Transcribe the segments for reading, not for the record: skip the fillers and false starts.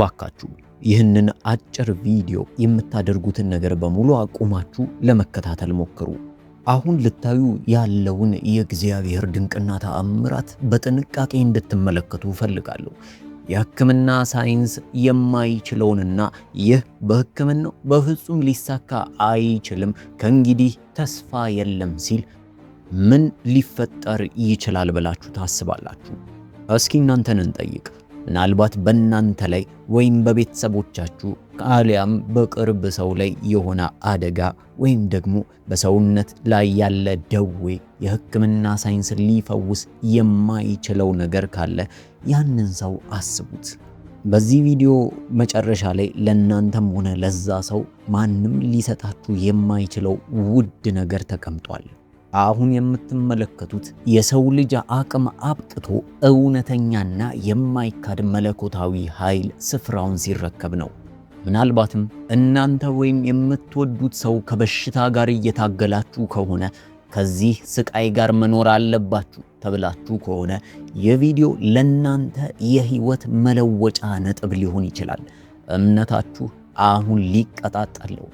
እባካችሁ ይህንን አጭር ቪዲዮ የምታደርጉትን ነገር በሙሉ አቁማችሁ ለመከታተል ሞክሩ። አሁን ልታዩ ያለውን የእግዚአብሔር ድንቅና ተአምራት በጥንቃቄ እንድትመለከቱ እፈልጋለሁ። የሕክምና ሳይንስ የማይችለውንና ይህ በሕክምናው በፍጹም ሊሳካ አይችልም፣ ከእንግዲህ ተስፋ የለም ሲል ምን ሊፈጠር ይችላል ብላችሁ ታስባላችሁ? እስኪ እናንተን እንጠይቅ። ምናልባት በእናንተ ላይ ወይም በቤተሰቦቻችሁ አሊያም በቅርብ ሰው ላይ የሆነ አደጋ ወይም ደግሞ በሰውነት ላይ ያለ ደዌ የሕክምና ሳይንስ ሊፈውስ የማይችለው ነገር ካለ ያንን ሰው አስቡት። በዚህ ቪዲዮ መጨረሻ ላይ ለእናንተም ሆነ ለዛ ሰው ማንም ሊሰጣችሁ የማይችለው ውድ ነገር ተቀምጧል። አሁን የምትመለከቱት የሰው ልጅ አቅም አብቅቶ እውነተኛና የማይካድ መለኮታዊ ኃይል ስፍራውን ሲረከብ ነው። ምናልባትም እናንተ ወይም የምትወዱት ሰው ከበሽታ ጋር እየታገላችሁ ከሆነ ከዚህ ስቃይ ጋር መኖር አለባችሁ ተብላችሁ ከሆነ የቪዲዮ ለናንተ የህይወት መለወጫ ነጥብ ሊሆን ይችላል። እምነታችሁ አሁን ሊቀጣጠለው።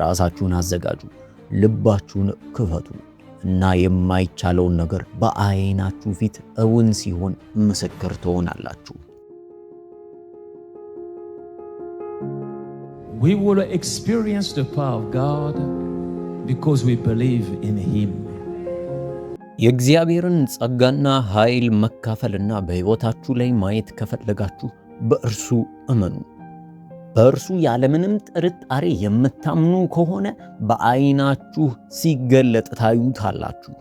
ራሳችሁን አዘጋጁ፣ ልባችሁን ክፈቱ እና የማይቻለውን ነገር በአይናችሁ ፊት እውን ሲሆን ምስክር ትሆናላችሁ። We will experience the power of God because we believe in Him. የእግዚአብሔርን ጸጋና ኃይል መካፈልና በሕይወታችሁ ላይ ማየት ከፈለጋችሁ በእርሱ እመኑ። በእርሱ ያለምንም ጥርጣሬ የምታምኑ ከሆነ በአይናችሁ ሲገለጥ ታዩታላችሁ።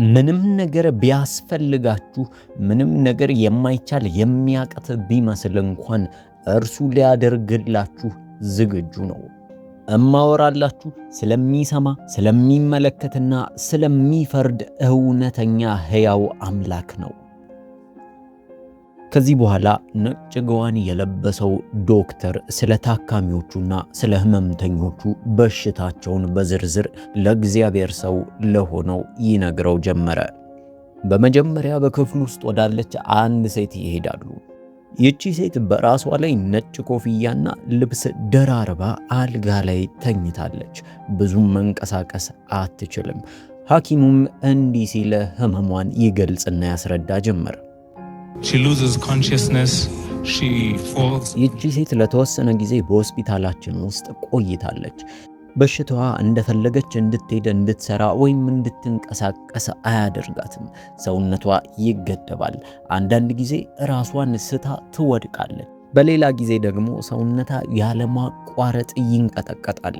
ምንም ነገር ቢያስፈልጋችሁ፣ ምንም ነገር የማይቻል የሚያቀት ቢመስል እንኳን እርሱ ሊያደርግላችሁ ዝግጁ ነው። እማወራላችሁ ስለሚሰማ ስለሚመለከትና ስለሚፈርድ እውነተኛ ሕያው አምላክ ነው። ከዚህ በኋላ ነጭ ገዋን የለበሰው ዶክተር ስለ ታካሚዎቹና ስለ ህመምተኞቹ በሽታቸውን በዝርዝር ለእግዚአብሔር ሰው ለሆነው ይነግረው ጀመረ። በመጀመሪያ በክፍሉ ውስጥ ወዳለች አንድ ሴት ይሄዳሉ። ይቺ ሴት በራሷ ላይ ነጭ ኮፍያና ልብስ ደራርባ አልጋ ላይ ተኝታለች። ብዙም መንቀሳቀስ አትችልም። ሐኪሙም እንዲህ ሲለ ህመሟን ይገልጽና ያስረዳ ጀመር። She loses consciousness. She falls. ይቺ ሴት ለተወሰነ ጊዜ በሆስፒታላችን ውስጥ ቆይታለች። በሽታዋ እንደፈለገች እንድትሄድ፣ እንድትሰራ ወይም እንድትንቀሳቀስ አያደርጋትም። ሰውነቷ ይገደባል። አንዳንድ ጊዜ ራሷን ስታ ትወድቃለች። በሌላ ጊዜ ደግሞ ሰውነቷ ያለማቋረጥ ይንቀጠቀጣል።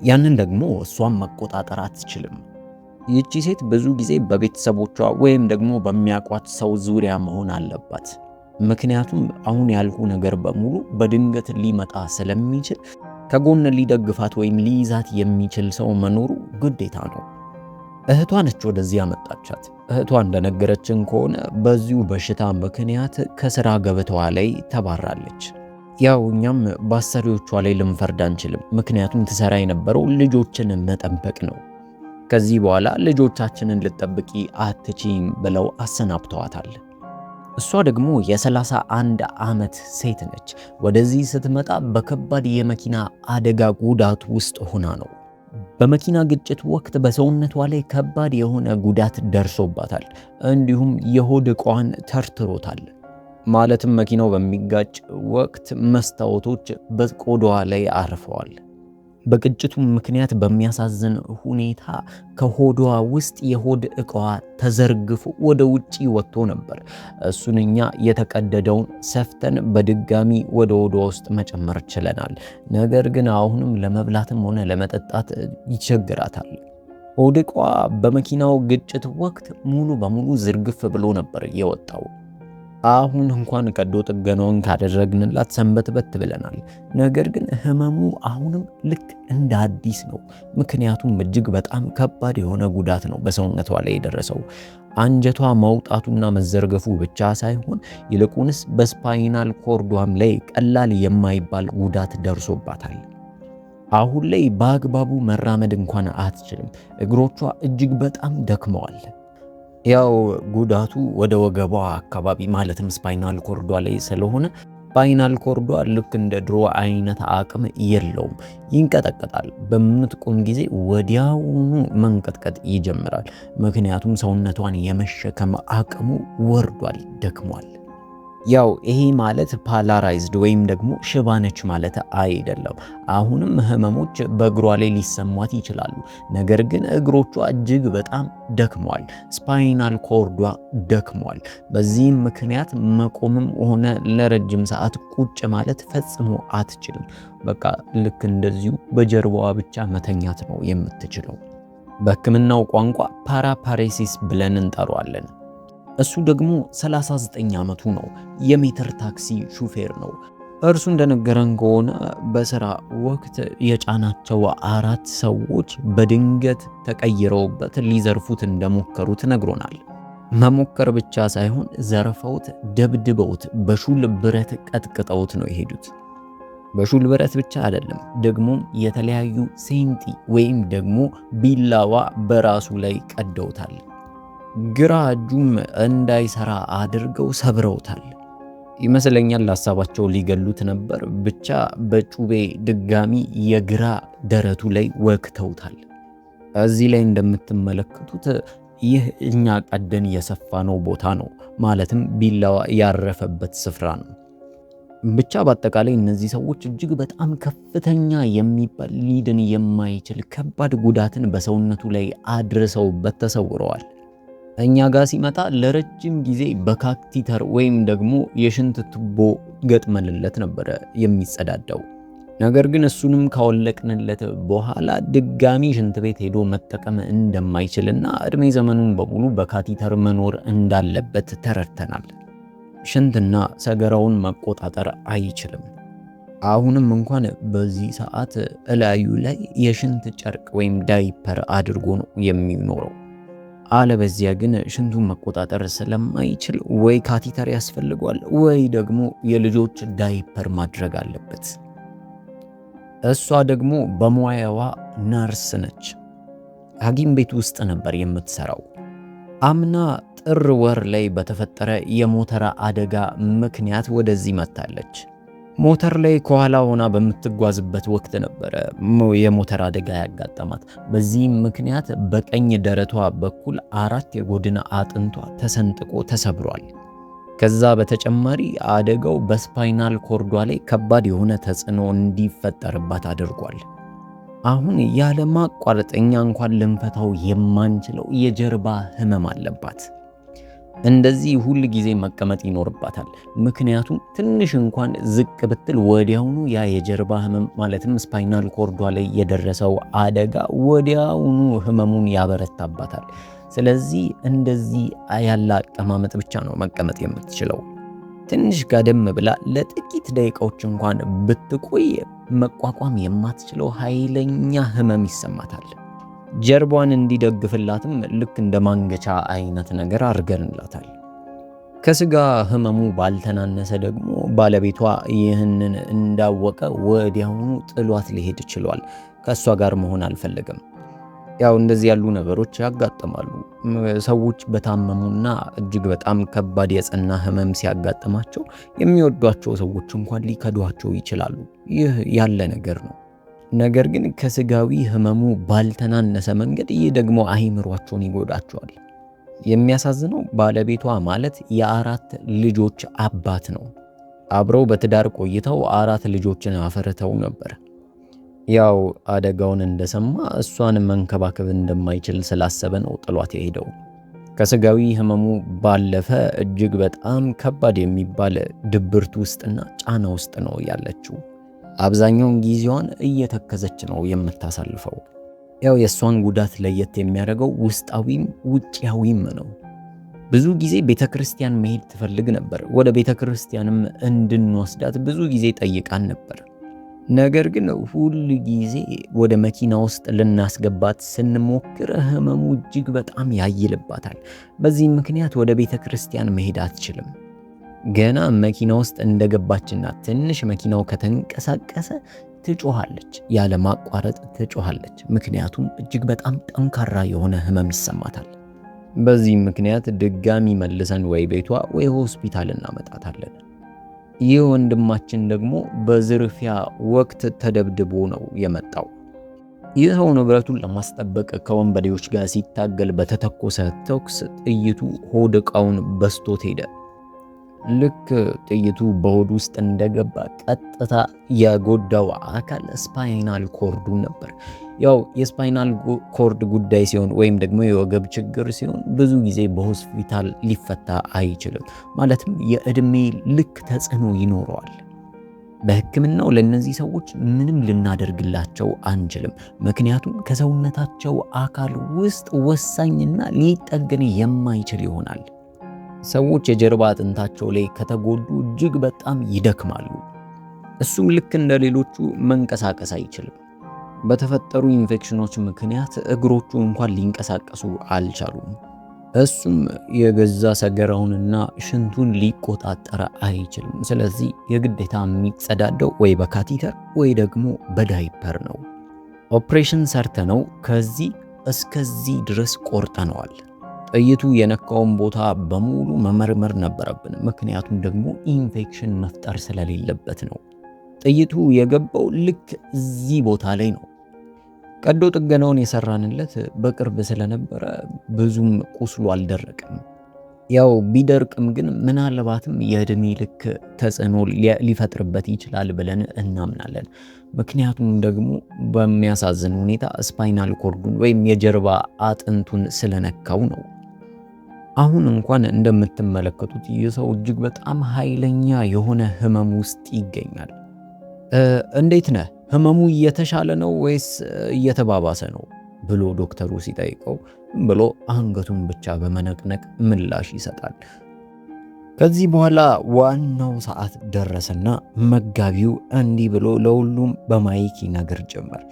ያንን ደግሞ እሷን መቆጣጠር አትችልም። ይቺ ሴት ብዙ ጊዜ በቤተሰቦቿ ወይም ደግሞ በሚያውቋት ሰው ዙሪያ መሆን አለባት። ምክንያቱም አሁን ያልኩ ነገር በሙሉ በድንገት ሊመጣ ስለሚችል ከጎን ሊደግፋት ወይም ሊይዛት የሚችል ሰው መኖሩ ግዴታ ነው። እህቷ ነች ወደዚህ ያመጣቻት። እህቷ እንደነገረችን ከሆነ በዚሁ በሽታ ምክንያት ከስራ ገበታዋ ላይ ተባራለች። ያው እኛም በአሰሪዎቿ ላይ ልንፈርድ አንችልም፣ ምክንያቱም ትሰራ የነበረው ልጆችን መጠበቅ ነው። ከዚህ በኋላ ልጆቻችንን ልጠብቂ አትችይም ብለው አሰናብተዋታል። እሷ ደግሞ የ31 ዓመት ሴት ነች። ወደዚህ ስትመጣ በከባድ የመኪና አደጋ ጉዳት ውስጥ ሆና ነው። በመኪና ግጭት ወቅት በሰውነቷ ላይ ከባድ የሆነ ጉዳት ደርሶባታል። እንዲሁም የሆድ ዕቃዋን ተርትሮታል። ማለትም መኪናው በሚጋጭ ወቅት መስታወቶች በቆዳዋ ላይ አርፈዋል። በግጭቱ ምክንያት በሚያሳዝን ሁኔታ ከሆዷ ውስጥ የሆድ ዕቃዋ ተዘርግፎ ወደ ውጪ ወጥቶ ነበር። እሱን እኛ የተቀደደውን ሰፍተን በድጋሚ ወደ ሆዷ ውስጥ መጨመር ችለናል። ነገር ግን አሁንም ለመብላትም ሆነ ለመጠጣት ይቸግራታል። ሆድ ዕቃዋ በመኪናው ግጭት ወቅት ሙሉ በሙሉ ዝርግፍ ብሎ ነበር የወጣው። አሁን እንኳን ቀዶ ጥገናውን ካደረግንላት ሰንበትበት ብለናል። ነገር ግን ህመሙ አሁንም ልክ እንደ አዲስ ነው። ምክንያቱም እጅግ በጣም ከባድ የሆነ ጉዳት ነው በሰውነቷ ላይ የደረሰው። አንጀቷ መውጣቱና መዘርገፉ ብቻ ሳይሆን ይልቁንስ በስፓይናል ኮርዷም ላይ ቀላል የማይባል ጉዳት ደርሶባታል። አሁን ላይ በአግባቡ መራመድ እንኳን አትችልም። እግሮቿ እጅግ በጣም ደክመዋል። ያው ጉዳቱ ወደ ወገቧ አካባቢ ማለትም ስፓይናል ኮርዷ ላይ ስለሆነ ስፓይናል ኮርዷ ልክ እንደ ድሮ አይነት አቅም የለውም፣ ይንቀጠቀጣል። በምትቆም ጊዜ ወዲያውኑ መንቀጥቀጥ ይጀምራል። ምክንያቱም ሰውነቷን የመሸከም አቅሙ ወርዷል፣ ደክሟል። ያው ይሄ ማለት ፓላራይዝድ ወይም ደግሞ ሽባነች ማለት አይደለም። አሁንም ህመሞች በእግሯ ላይ ሊሰሟት ይችላሉ። ነገር ግን እግሮቿ እጅግ በጣም ደክሟል፣ ስፓይናል ኮርዷ ደክሟል። በዚህም ምክንያት መቆምም ሆነ ለረጅም ሰዓት ቁጭ ማለት ፈጽሞ አትችልም። በቃ ልክ እንደዚሁ በጀርባዋ ብቻ መተኛት ነው የምትችለው። በህክምናው ቋንቋ ፓራፓሬሲስ ብለን እንጠራዋለን። እሱ ደግሞ 39 ዓመቱ ነው። የሜትር ታክሲ ሹፌር ነው። እርሱ እንደነገረን ከሆነ በስራ ወቅት የጫናቸው 4 ሰዎች በድንገት ተቀይረውበት ሊዘርፉት እንደሞከሩት ነግሮናል። መሞከር ብቻ ሳይሆን ዘርፈውት፣ ደብድበውት፣ በሹል ብረት ቀጥቅጠውት ነው የሄዱት። በሹል ብረት ብቻ አይደለም፣ ደግሞ የተለያዩ ሴንቲ ወይም ደግሞ ቢላዋ በራሱ ላይ ቀደውታል። ግራ እጁም እንዳይሰራ አድርገው ሰብረውታል ይመስለኛል። ሐሳባቸው ሊገሉት ነበር። ብቻ በጩቤ ድጋሚ የግራ ደረቱ ላይ ወግተውታል። እዚህ ላይ እንደምትመለከቱት ይህ እኛ ቀደን የሰፋነው ቦታ ነው፣ ማለትም ቢላዋ ያረፈበት ስፍራ ነው። ብቻ በአጠቃላይ እነዚህ ሰዎች እጅግ በጣም ከፍተኛ የሚባል ሊድን የማይችል ከባድ ጉዳትን በሰውነቱ ላይ አድርሰውበት ተሰውረዋል። እኛ ጋር ሲመጣ ለረጅም ጊዜ በካቲተር ወይም ደግሞ የሽንት ቱቦ ገጥመንለት ነበረ የሚጸዳዳው። ነገር ግን እሱንም ካወለቅንለት በኋላ ድጋሚ ሽንት ቤት ሄዶ መጠቀም እንደማይችልና እድሜ ዘመኑን በሙሉ በካቲተር መኖር እንዳለበት ተረድተናል። ሽንትና ሰገራውን መቆጣጠር አይችልም። አሁንም እንኳን በዚህ ሰዓት እላዩ ላይ የሽንት ጨርቅ ወይም ዳይፐር አድርጎ ነው የሚኖረው። አለበዚያ ግን ሽንቱን መቆጣጠር ስለማይችል ወይ ካቲተር ያስፈልጓል ወይ ደግሞ የልጆች ዳይፐር ማድረግ አለበት። እሷ ደግሞ በሙያዋ ነርስ ነች። ሐኪም ቤት ውስጥ ነበር የምትሰራው። አምና ጥር ወር ላይ በተፈጠረ የሞተር አደጋ ምክንያት ወደዚህ መጣለች። ሞተር ላይ ከኋላ ሆና በምትጓዝበት ወቅት ነበረ የሞተር አደጋ ያጋጠማት። በዚህም ምክንያት በቀኝ ደረቷ በኩል 4 የጎድን አጥንቷ ተሰንጥቆ ተሰብሯል። ከዛ በተጨማሪ አደጋው በስፓይናል ኮርዷ ላይ ከባድ የሆነ ተጽዕኖ እንዲፈጠርባት አድርጓል። አሁን ያለ ማቋረጥ እኛ እንኳን ልንፈታው የማንችለው የጀርባ ህመም አለባት። እንደዚህ ሁል ጊዜ መቀመጥ ይኖርባታል። ምክንያቱም ትንሽ እንኳን ዝቅ ብትል ወዲያውኑ ያ የጀርባ ህመም ማለትም ስፓይናል ኮርዷ ላይ የደረሰው አደጋ ወዲያውኑ ህመሙን ያበረታባታል። ስለዚህ እንደዚህ ያለ አቀማመጥ ብቻ ነው መቀመጥ የምትችለው። ትንሽ ጋደም ብላ ለጥቂት ደቂቃዎች እንኳን ብትቆይ መቋቋም የማትችለው ኃይለኛ ህመም ይሰማታል። ጀርባዋን እንዲደግፍላትም ልክ እንደ ማንገቻ አይነት ነገር አድርገንላታል። ከስጋ ህመሙ ባልተናነሰ ደግሞ ባለቤቷ ይህንን እንዳወቀ ወዲያውኑ ጥሏት ሊሄድ ችሏል። ከእሷ ጋር መሆን አልፈለገም። ያው እንደዚህ ያሉ ነገሮች ያጋጥማሉ። ሰዎች በታመሙና እጅግ በጣም ከባድ የጸና ህመም ሲያጋጥማቸው የሚወዷቸው ሰዎች እንኳን ሊከዷቸው ይችላሉ። ይህ ያለ ነገር ነው። ነገር ግን ከስጋዊ ህመሙ ባልተናነሰ መንገድ ይህ ደግሞ አእምሯቸውን ይጎዳቸዋል። የሚያሳዝነው ባለቤቷ ማለት የ4 ልጆች አባት ነው። አብረው በትዳር ቆይተው 4 ልጆችን አፈርተው ነበር። ያው አደጋውን እንደሰማ እሷን መንከባከብ እንደማይችል ስላሰበ ነው ጥሏት የሄደው። ከስጋዊ ህመሙ ባለፈ እጅግ በጣም ከባድ የሚባል ድብርት ውስጥና ጫና ውስጥ ነው ያለችው። አብዛኛውን ጊዜዋን እየተከዘች ነው የምታሳልፈው። ያው የእሷን ጉዳት ለየት የሚያደርገው ውስጣዊም ውጫዊም ነው። ብዙ ጊዜ ቤተክርስቲያን መሄድ ትፈልግ ነበር። ወደ ቤተክርስቲያንም እንድንወስዳት ብዙ ጊዜ ጠይቃን ነበር። ነገር ግን ሁል ጊዜ ወደ መኪና ውስጥ ልናስገባት ስንሞክር ህመሙ እጅግ በጣም ያይልባታል። በዚህ ምክንያት ወደ ቤተክርስቲያን መሄድ አትችልም። ገና መኪና ውስጥ እንደገባችና ትንሽ መኪናው ከተንቀሳቀሰ ትጮሃለች፣ ያለ ማቋረጥ ትጮሃለች። ምክንያቱም እጅግ በጣም ጠንካራ የሆነ ህመም ይሰማታል። በዚህ ምክንያት ድጋሚ መልሰን ወይ ቤቷ ወይ ሆስፒታል እናመጣታለን። ይህ ወንድማችን ደግሞ በዝርፊያ ወቅት ተደብድቦ ነው የመጣው። ይህ ሰው ንብረቱን ለማስጠበቅ ከወንበዴዎች ጋር ሲታገል በተተኮሰ ተኩስ ጥይቱ ሆድ ዕቃውን በስቶት ሄደ። ልክ ጥይቱ በሆድ ውስጥ እንደገባ ቀጥታ የጎዳው አካል ስፓይናል ኮርዱን ነበር። ያው የስፓይናል ኮርድ ጉዳይ ሲሆን ወይም ደግሞ የወገብ ችግር ሲሆን ብዙ ጊዜ በሆስፒታል ሊፈታ አይችልም። ማለትም የእድሜ ልክ ተጽዕኖ ይኖረዋል። በሕክምናው ለእነዚህ ሰዎች ምንም ልናደርግላቸው አንችልም። ምክንያቱም ከሰውነታቸው አካል ውስጥ ወሳኝና ሊጠገን የማይችል ይሆናል። ሰዎች የጀርባ አጥንታቸው ላይ ከተጎዱ እጅግ በጣም ይደክማሉ። እሱም ልክ እንደ ሌሎቹ መንቀሳቀስ አይችልም። በተፈጠሩ ኢንፌክሽኖች ምክንያት እግሮቹ እንኳን ሊንቀሳቀሱ አልቻሉም። እሱም የገዛ ሰገራውንና ሽንቱን ሊቆጣጠር አይችልም። ስለዚህ የግዴታ የሚጸዳደው ወይ በካቲተር ወይ ደግሞ በዳይፐር ነው። ኦፕሬሽን ሰርተነው ከዚህ እስከዚህ ድረስ ቆርጠነዋል። ጥይቱ የነካውን ቦታ በሙሉ መመርመር ነበረብን። ምክንያቱም ደግሞ ኢንፌክሽን መፍጠር ስለሌለበት ነው። ጥይቱ የገባው ልክ እዚህ ቦታ ላይ ነው። ቀዶ ጥገናውን የሰራንለት በቅርብ ስለነበረ ብዙም ቁስሉ አልደረቅም። ያው ቢደርቅም ግን ምናልባትም የእድሜ ልክ ተጽዕኖ ሊፈጥርበት ይችላል ብለን እናምናለን። ምክንያቱም ደግሞ በሚያሳዝን ሁኔታ ስፓይናል ኮርዱን ወይም የጀርባ አጥንቱን ስለነካው ነው። አሁን እንኳን እንደምትመለከቱት ይህ ሰው እጅግ በጣም ኃይለኛ የሆነ ህመም ውስጥ ይገኛል። እንዴት ነህ? ህመሙ እየተሻለ ነው ወይስ እየተባባሰ ነው ብሎ ዶክተሩ ሲጠይቀው ብሎ አንገቱን ብቻ በመነቅነቅ ምላሽ ይሰጣል። ከዚህ በኋላ ዋናው ሰዓት ደረሰና መጋቢው እንዲህ ብሎ ለሁሉም በማይክ ይነግር ጀመር።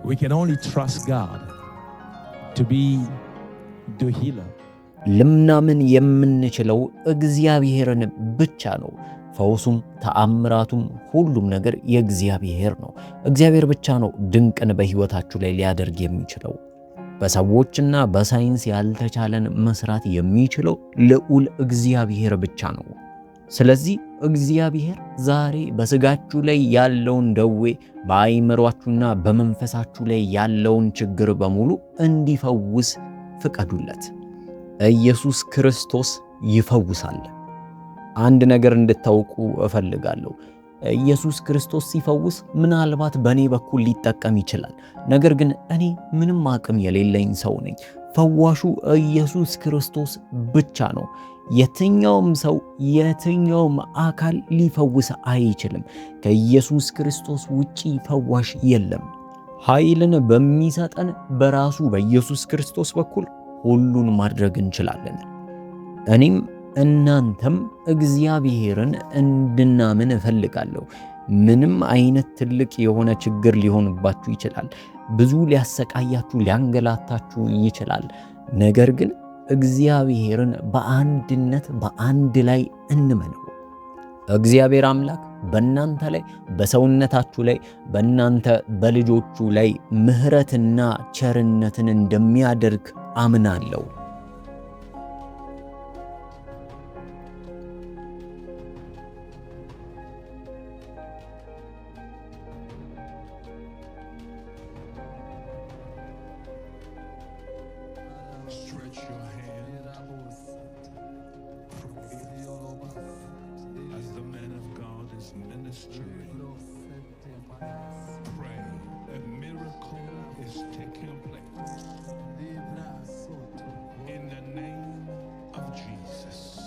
We can only trust God to be the healer. ልናምን የምንችለው እግዚአብሔርን ብቻ ነው። ፈውሱም ተአምራቱም ሁሉም ነገር የእግዚአብሔር ነው። እግዚአብሔር ብቻ ነው ድንቅን በህይወታችሁ ላይ ሊያደርግ የሚችለው። በሰዎችና በሳይንስ ያልተቻለን መስራት የሚችለው ልዑል እግዚአብሔር ብቻ ነው። ስለዚህ እግዚአብሔር ዛሬ በስጋችሁ ላይ ያለውን ደዌ፣ በአይምሯችሁና በመንፈሳችሁ ላይ ያለውን ችግር በሙሉ እንዲፈውስ ፍቀዱለት። ኢየሱስ ክርስቶስ ይፈውሳል። አንድ ነገር እንድታውቁ እፈልጋለሁ። ኢየሱስ ክርስቶስ ሲፈውስ ምናልባት በእኔ በኩል ሊጠቀም ይችላል። ነገር ግን እኔ ምንም አቅም የሌለኝ ሰው ነኝ። ፈዋሹ ኢየሱስ ክርስቶስ ብቻ ነው። የትኛውም ሰው የትኛውም አካል ሊፈውስ አይችልም። ከኢየሱስ ክርስቶስ ውጪ ፈዋሽ የለም። ኃይልን በሚሰጠን በራሱ በኢየሱስ ክርስቶስ በኩል ሁሉን ማድረግ እንችላለን። እኔም እናንተም እግዚአብሔርን እንድናምን እፈልጋለሁ። ምንም አይነት ትልቅ የሆነ ችግር ሊሆንባችሁ ይችላል። ብዙ ሊያሰቃያችሁ፣ ሊያንገላታችሁ ይችላል። ነገር ግን እግዚአብሔርን በአንድነት በአንድ ላይ እንመነው። እግዚአብሔር አምላክ በእናንተ ላይ፣ በሰውነታችሁ ላይ፣ በእናንተ በልጆቹ ላይ ምሕረትና ቸርነትን እንደሚያደርግ አምናለሁ። Stretch your hand as the man of God is ministering. Pray. A miracle is taking place in the name of Jesus.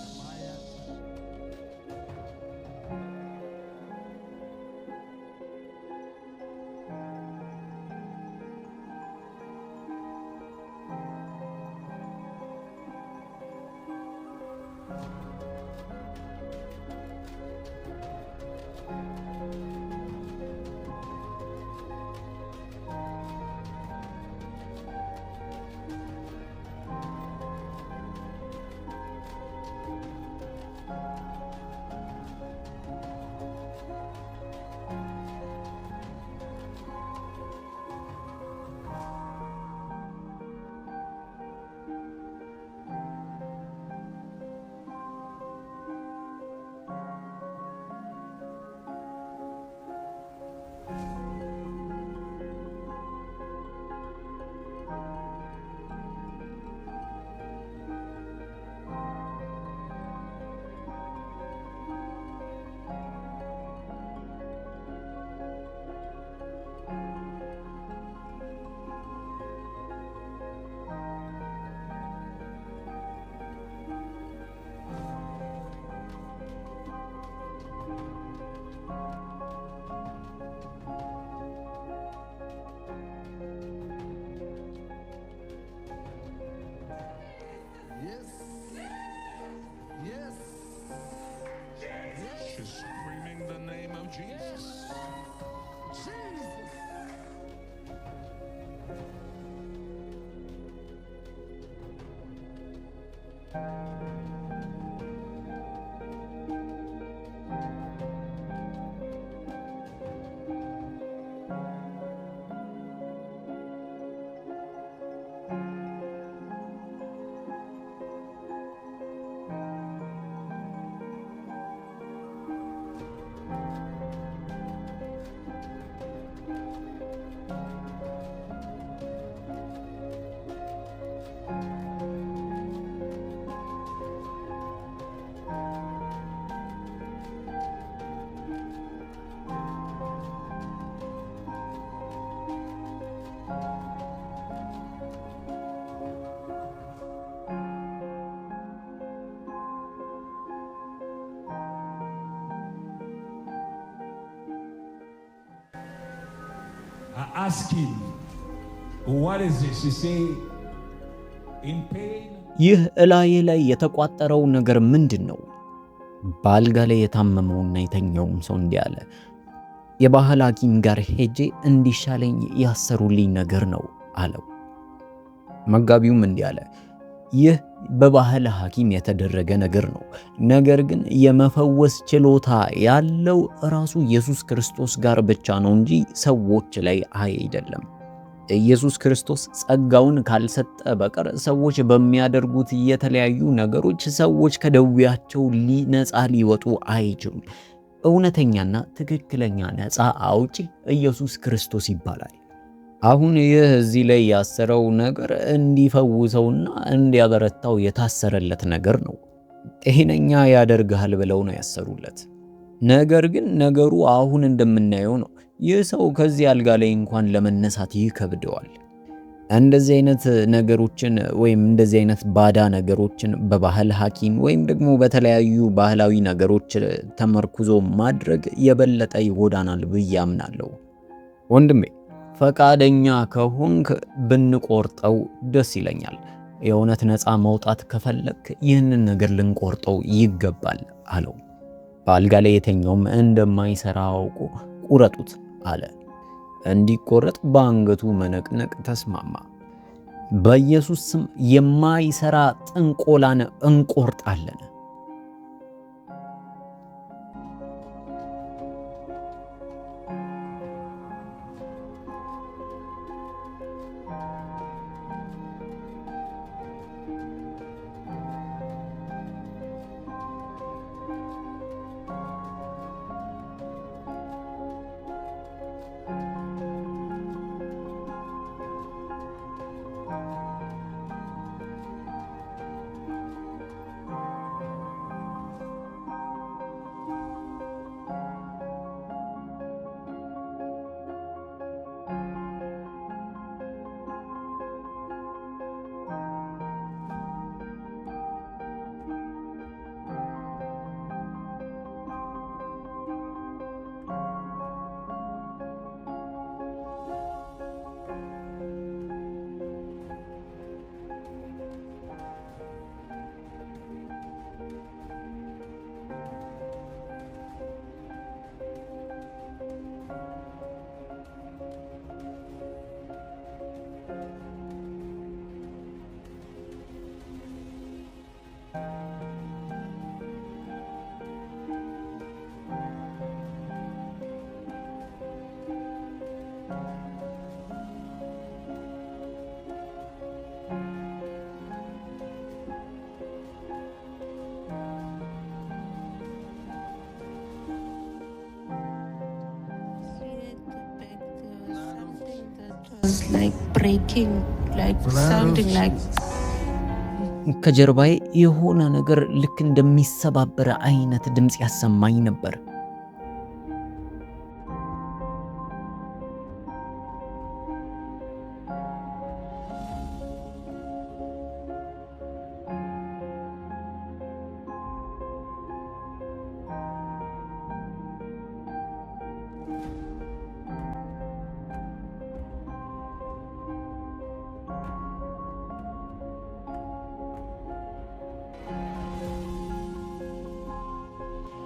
I asked him, what is this? He said, in pain. ይህ እላዬ ላይ የተቋጠረው ነገር ምንድን ነው? በአልጋ ላይ የታመመውና የተኛውም ሰው እንዲህ አለ፣ የባህል ሐኪም ጋር ሄጄ እንዲሻለኝ ያሰሩልኝ ነገር ነው አለው። መጋቢውም እንዲህ አለ፣ ይህ በባህል ሐኪም የተደረገ ነገር ነው። ነገር ግን የመፈወስ ችሎታ ያለው ራሱ ኢየሱስ ክርስቶስ ጋር ብቻ ነው እንጂ ሰዎች ላይ አይደለም። ኢየሱስ ክርስቶስ ጸጋውን ካልሰጠ በቀር ሰዎች በሚያደርጉት የተለያዩ ነገሮች ሰዎች ከደዌያቸው ነፃ ሊወጡ አይችሉም። እውነተኛና ትክክለኛ ነፃ አውጪ ኢየሱስ ክርስቶስ ይባላል። አሁን ይህ እዚህ ላይ ያሰረው ነገር እንዲፈውሰውና እንዲያበረታው የታሰረለት ነገር ነው። ጤነኛ ያደርግሃል ብለው ነው ያሰሩለት። ነገር ግን ነገሩ አሁን እንደምናየው ነው። ይህ ሰው ከዚህ አልጋ ላይ እንኳን ለመነሳት ይከብደዋል። እንደዚህ አይነት ነገሮችን ወይም እንደዚህ አይነት ባዳ ነገሮችን በባህል ሐኪም ወይም ደግሞ በተለያዩ ባህላዊ ነገሮች ተመርኩዞ ማድረግ የበለጠ ይጎዳናል ብዬ አምናለሁ። ወንድሜ ፈቃደኛ ከሆንክ ብንቆርጠው ደስ ይለኛል። የእውነት ነፃ መውጣት ከፈለክ ይህንን ነገር ልንቆርጠው ይገባል አለው። በአልጋ ላይ የተኛውም እንደማይሰራ አውቆ ቁረጡት አለ። እንዲቆረጥ በአንገቱ መነቅነቅ ተስማማ። በኢየሱስ ስም የማይሰራ ጥንቆላን እንቆርጣለን። Like breaking, like sounding like ከጀርባዬ የሆነ ነገር ልክ እንደሚሰባበር አይነት ድምጽ ያሰማኝ ነበር።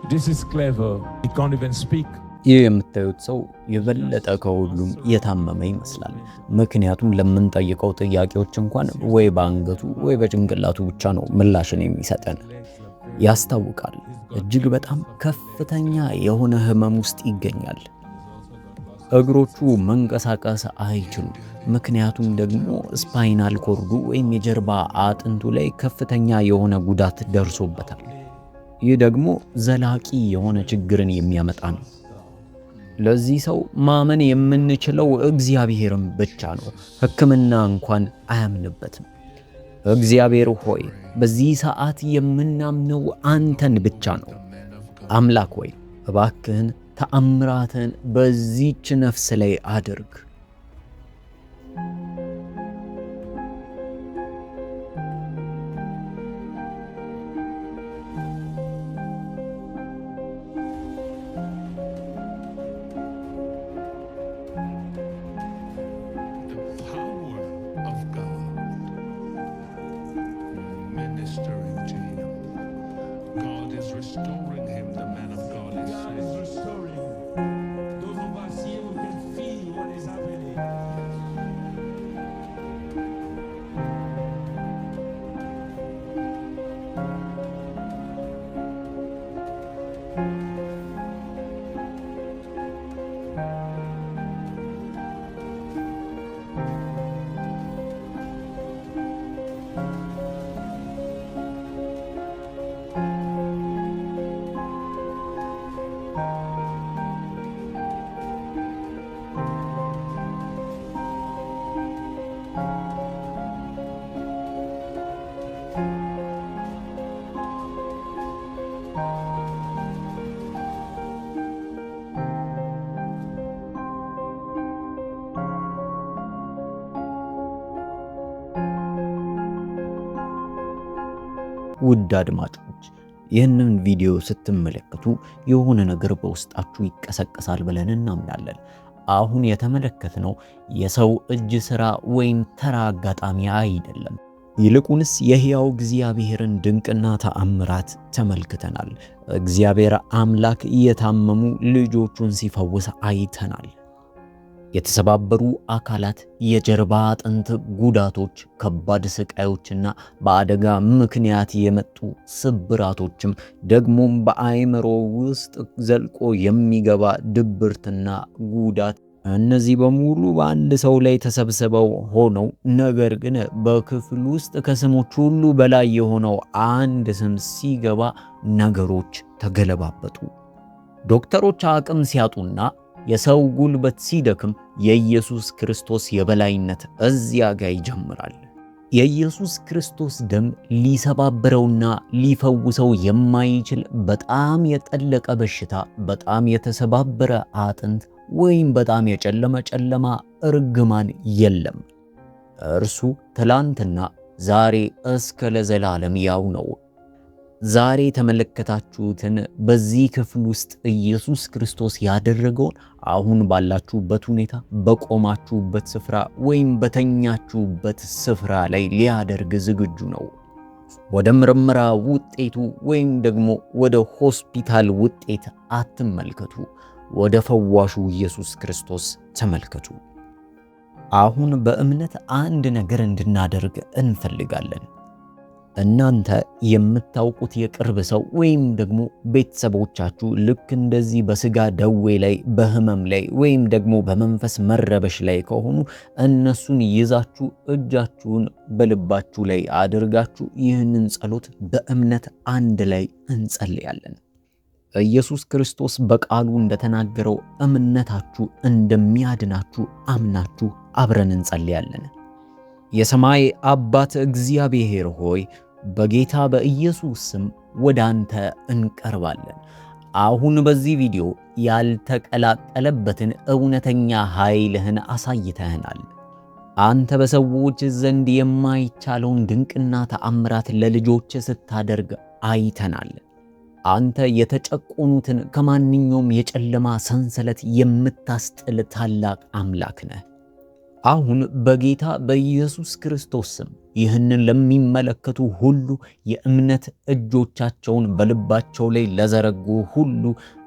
This is clever. He can't even speak. ይህ የምታዩት ሰው የበለጠ ከሁሉም የታመመ ይመስላል። ምክንያቱም ለምንጠይቀው ጥያቄዎች እንኳን ወይ በአንገቱ ወይ በጭንቅላቱ ብቻ ነው ምላሽን የሚሰጠን። ያስታውቃል፣ እጅግ በጣም ከፍተኛ የሆነ ህመም ውስጥ ይገኛል። እግሮቹ መንቀሳቀስ አይችሉም። ምክንያቱም ደግሞ ስፓይናል ኮርዱ ወይም የጀርባ አጥንቱ ላይ ከፍተኛ የሆነ ጉዳት ደርሶበታል። ይህ ደግሞ ዘላቂ የሆነ ችግርን የሚያመጣ ነው። ለዚህ ሰው ማመን የምንችለው እግዚአብሔርን ብቻ ነው። ሕክምና እንኳን አያምንበትም። እግዚአብሔር ሆይ በዚህ ሰዓት የምናምነው አንተን ብቻ ነው። አምላክ ሆይ እባክህን ተአምራትን በዚህች ነፍስ ላይ አድርግ። Restoring him, the man of God is saying. God is restoring. Those of us here who can feel what is happening. ውድ አድማጮች ይህንን ቪዲዮ ስትመለከቱ የሆነ ነገር በውስጣችሁ ይቀሰቀሳል ብለን እናምናለን። አሁን የተመለከትነው የሰው እጅ ሥራ ወይም ተራ አጋጣሚ አይደለም። ይልቁንስ የሕያው እግዚአብሔርን ድንቅና ተአምራት ተመልክተናል። እግዚአብሔር አምላክ የታመሙ ልጆቹን ሲፈውስ አይተናል። የተሰባበሩ አካላት፣ የጀርባ አጥንት ጉዳቶች፣ ከባድ ስቃዮችና በአደጋ ምክንያት የመጡ ስብራቶችም ደግሞም በአእምሮ ውስጥ ዘልቆ የሚገባ ድብርትና ጉዳት፣ እነዚህ በሙሉ በአንድ ሰው ላይ ተሰብስበው ሆነው ነገር ግን በክፍል ውስጥ ከስሞች ሁሉ በላይ የሆነው አንድ ስም ሲገባ ነገሮች ተገለባበጡ። ዶክተሮች አቅም ሲያጡና የሰው ጉልበት ሲደክም የኢየሱስ ክርስቶስ የበላይነት እዚያ ጋር ይጀምራል። የኢየሱስ ክርስቶስ ደም ሊሰባብረውና ሊፈውሰው የማይችል በጣም የጠለቀ በሽታ፣ በጣም የተሰባበረ አጥንት ወይም በጣም የጨለመ እርግማን የለም። እርሱ ትላንትና ዛሬ እስከ ለዘላለም ያው ነው። ዛሬ የተመለከታችሁትን በዚህ ክፍል ውስጥ ኢየሱስ ክርስቶስ ያደረገውን አሁን ባላችሁበት ሁኔታ በቆማችሁበት ስፍራ ወይም በተኛችሁበት ስፍራ ላይ ሊያደርግ ዝግጁ ነው። ወደ ምርመራ ውጤቱ ወይም ደግሞ ወደ ሆስፒታል ውጤት አትመልከቱ። ወደ ፈዋሹ ኢየሱስ ክርስቶስ ተመልከቱ። አሁን በእምነት አንድ ነገር እንድናደርግ እንፈልጋለን። እናንተ የምታውቁት የቅርብ ሰው ወይም ደግሞ ቤተሰቦቻችሁ ልክ እንደዚህ በስጋ ደዌ ላይ፣ በህመም ላይ ወይም ደግሞ በመንፈስ መረበሽ ላይ ከሆኑ እነሱን ይዛችሁ እጃችሁን በልባችሁ ላይ አድርጋችሁ ይህንን ጸሎት በእምነት አንድ ላይ እንጸልያለን። ኢየሱስ ክርስቶስ በቃሉ እንደተናገረው እምነታችሁ እንደሚያድናችሁ አምናችሁ አብረን እንጸልያለን። የሰማይ አባት እግዚአብሔር ሆይ በጌታ በኢየሱስ ስም ወደ አንተ እንቀርባለን። አሁን በዚህ ቪዲዮ ያልተቀላቀለበትን እውነተኛ ኃይልህን አሳይተህናል። አንተ በሰዎች ዘንድ የማይቻለውን ድንቅና ተአምራት ለልጆች ስታደርግ አይተናል። አንተ የተጨቆኑትን ከማንኛውም የጨለማ ሰንሰለት የምታስጥል ታላቅ አምላክ ነህ። አሁን በጌታ በኢየሱስ ክርስቶስ ስም ይህንን ለሚመለከቱ ሁሉ የእምነት እጆቻቸውን በልባቸው ላይ ለዘረጉ ሁሉ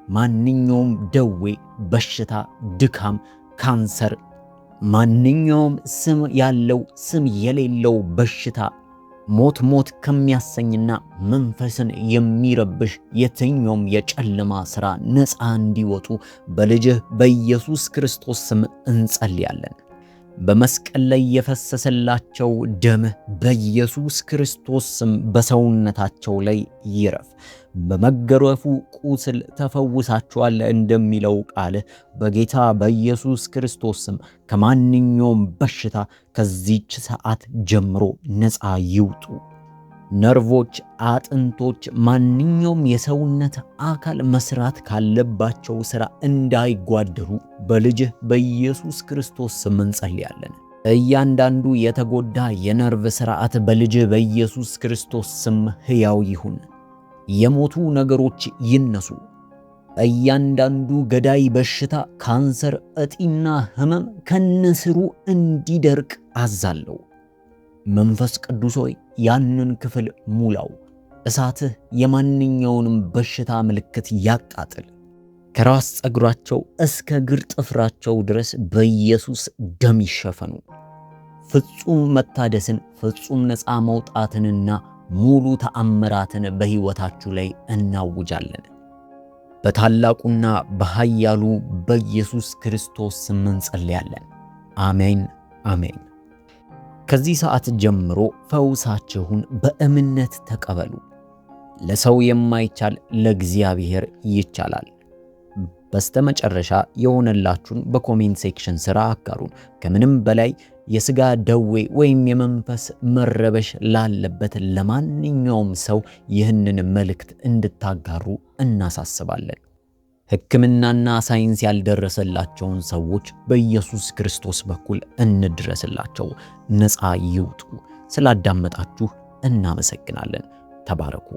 ማንኛውም ደዌ፣ በሽታ፣ ድካም፣ ካንሰር፣ ማንኛውም ስም ያለው ስም የሌለው በሽታ፣ ሞት ከሚያሰኝና መንፈስን የሚረብሽ የትኛውም የጨለማ ሥራ ነፃ እንዲወጡ በልጅህ በኢየሱስ ክርስቶስ ስም እንጸልያለን። በመስቀል ላይ የፈሰሰላቸው ደምህ በኢየሱስ ክርስቶስ ስም በሰውነታቸው ላይ ይረፍ። በመገረፉ ቁስል ተፈውሳቸዋል እንደሚለው ቃልህ በጌታ በኢየሱስ ክርስቶስ ስም ከማንኛውም በሽታ ከዚች ሰዓት ጀምሮ ነፃ ይውጡ። ነርቮች፣ አጥንቶች፣ ማንኛውም የሰውነት አካል መስራት ካለባቸው ሥራ እንዳይጓደሉ በልጅህ በኢየሱስ ክርስቶስ ስም እንጸልያለን። እያንዳንዱ የተጎዳ የነርቭ ሥርዓት በልጅህ በኢየሱስ ክርስቶስ ስም ሕያው ይሁን። የሞቱ ነገሮች ይነሱ። እያንዳንዱ ገዳይ በሽታ፣ ካንሰር፣ እጢና ሕመም ከነስሩ እንዲደርቅ አዛለሁ። መንፈስ ቅዱስ ሆይ ያንን ክፍል ሙላው። እሳትህ የማንኛውንም በሽታ ምልክት ያቃጥል። ከራስ ፀጉራቸው እስከ እግር ጥፍራቸው ድረስ በኢየሱስ ደም ይሸፈኑ። ፍጹም መታደስን፣ ፍጹም ነፃ መውጣትንና ሙሉ ተአምራትን በሕይወታችሁ ላይ እናውጃለን። በታላቁና በኃያሉ በኢየሱስ ክርስቶስ ስም እንጸልያለን። አሜን አሜን። ከዚህ ሰዓት ጀምሮ ፈውሳችሁን በእምነት ተቀበሉ። ለሰው የማይቻል ለእግዚአብሔር ይቻላል። በስተመጨረሻ የሆነላችሁን በኮሜንት ሴክሽን ስራ አጋሩን። ከምንም በላይ የሥጋ ደዌ ወይም የመንፈስ መረበሽ ላለበት ለማንኛውም ሰው ይህንን መልእክት እንድታጋሩ እናሳስባለን። ሕክምናና ሳይንስ ያልደረሰላቸውን ሰዎች በኢየሱስ ክርስቶስ በኩል እንድረስላቸው፣ ነፃ ይውጡ። ስላዳመጣችሁ እናመሰግናለን። ተባረኩ።